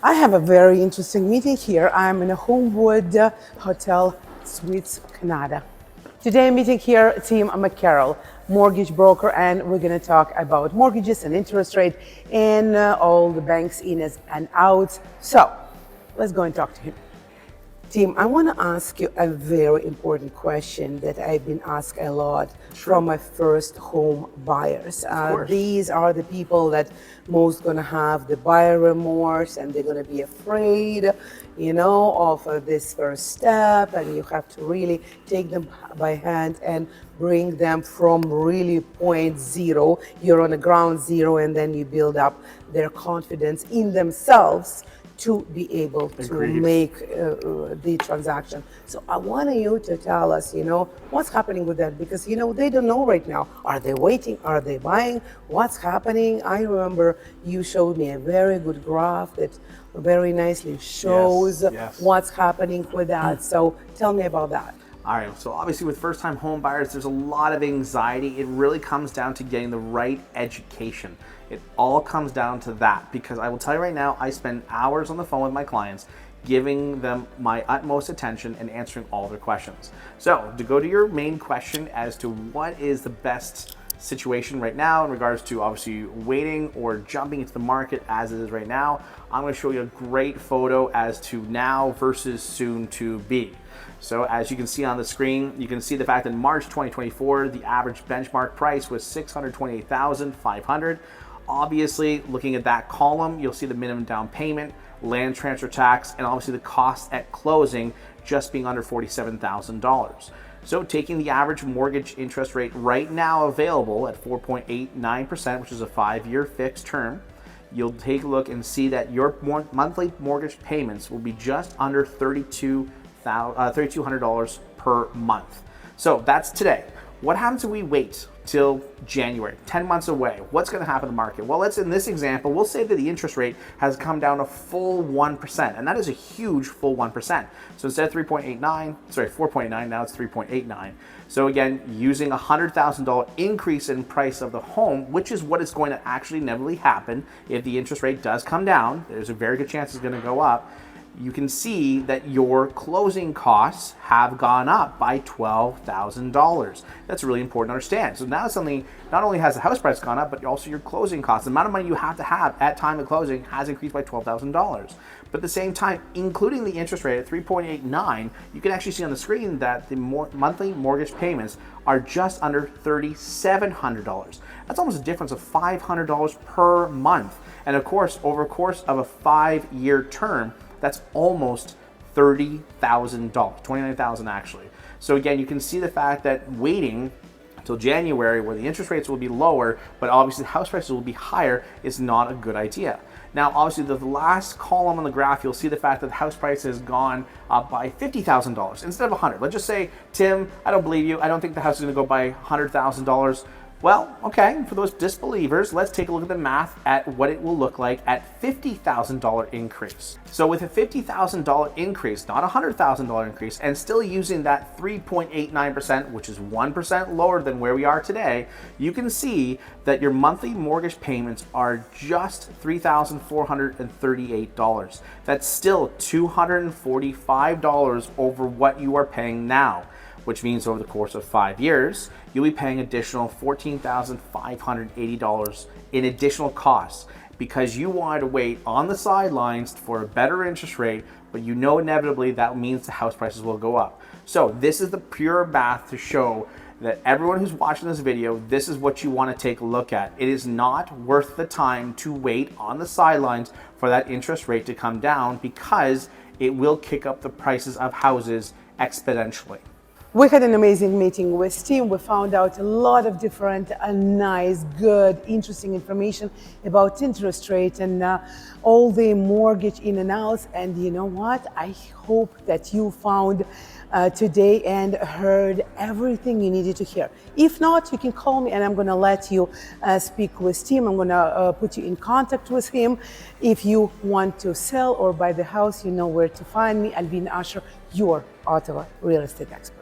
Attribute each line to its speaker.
Speaker 1: I have a very interesting meeting here. I'm in a Homewood Hotel Suites, Canada. Today I'm meeting here Tim McCarroll, mortgage broker, and we're going to talk about mortgages and interest rate and all the banks in and outs. So let's go and talk to him. Tim, I want to ask you a very important question that I've been asked a lot from my first home buyers. These are the people that most going to have the buyer remorse, and they're going to be afraid, of this first step, and you have to really take them by hand and bring them from really point zero. You're on a ground zero, and then you build up their confidence in themselves to be able to make the transaction. So I want you to tell us, what's happening with that, because, they don't know right now. Are they waiting? Are they buying? What's happening? I remember you showed me a very good graph that very nicely shows what's happening with that. So tell me about that.
Speaker 2: All right, so obviously with first-time home buyers, there's a lot of anxiety. It really comes down to getting the right education. It all comes down to that, because I will tell you right now, I spend hours on the phone with my clients, giving them my utmost attention and answering all their questions. So to go to your main question as to what is the best situation right now in regards to obviously waiting or jumping into the market as it is right now, I'm going to show you a great photo as to now versus soon to be. So as you can see on the screen, you can see the fact that in March 2024, the average benchmark price was $628,500. Obviously, looking at that column, you'll see the minimum down payment, land transfer tax, and obviously the cost at closing just being under $47,000. So taking the average mortgage interest rate right now available at 4.89%, which is a 5-year fixed term, you'll take a look and see that your monthly mortgage payments will be just under $3,200 per month. So that's today. What happens if we wait till January, 10 months away? What's going to happen to the market? Well, in this example, we'll say that the interest rate has come down a full 1%, and that is a huge full 1%. So instead of 4.89, now it's 3.89. So again, using a $100,000 increase in price of the home, which is what is going to actually inevitably happen if the interest rate does come down. There's a very good chance it's going to go up. You can see that your closing costs have gone up by $12,000. That's really important to understand. So now suddenly, not only has the house price gone up, but also your closing costs, the amount of money you have to have at time of closing has increased by $12,000. But at the same time, including the interest rate at 3.89, you can actually see on the screen that the monthly mortgage payments are just under $3,700. That's almost a difference of $500 per month. And of course, over a course of a 5-year term, that's almost $30,000, $29,000 actually. So again, you can see the fact that waiting until January, where the interest rates will be lower, but obviously the house prices will be higher, is not a good idea. Now, obviously, the last column on the graph, you'll see the fact that the house price has gone up by $50,000 instead of $100,000. Let's just say, Tim, I don't believe you. I don't think the house is going to go by $100,000. Well, okay, for those disbelievers, let's take a look at the math at what it will look like at $50,000 increase. So with a $50,000 increase, not a $100,000 increase, and still using that 3.89%, which is 1% lower than where we are today, you can see that your monthly mortgage payments are just $3,438. That's still $245 over what you are paying now, which means over the course of 5 years, you'll be paying additional $14,580 in additional costs because you wanted to wait on the sidelines for a better interest rate, but inevitably that means the house prices will go up. So this is the pure math to show that everyone who's watching this video, this is what you want to take a look at. It is not worth the time to wait on the sidelines for that interest rate to come down, because it will kick up the prices of houses exponentially.
Speaker 1: We had an amazing meeting with Tim. We found out a lot of different nice, good, interesting information about interest rate and all the mortgage in and outs. And you know what? I hope that you found today and heard everything you needed to hear. If not, you can call me and I'm going to let you speak with Tim. I'm going to put you in contact with him. If you want to sell or buy the house, you know where to find me. I'll be in Usher, your Ottawa real estate expert.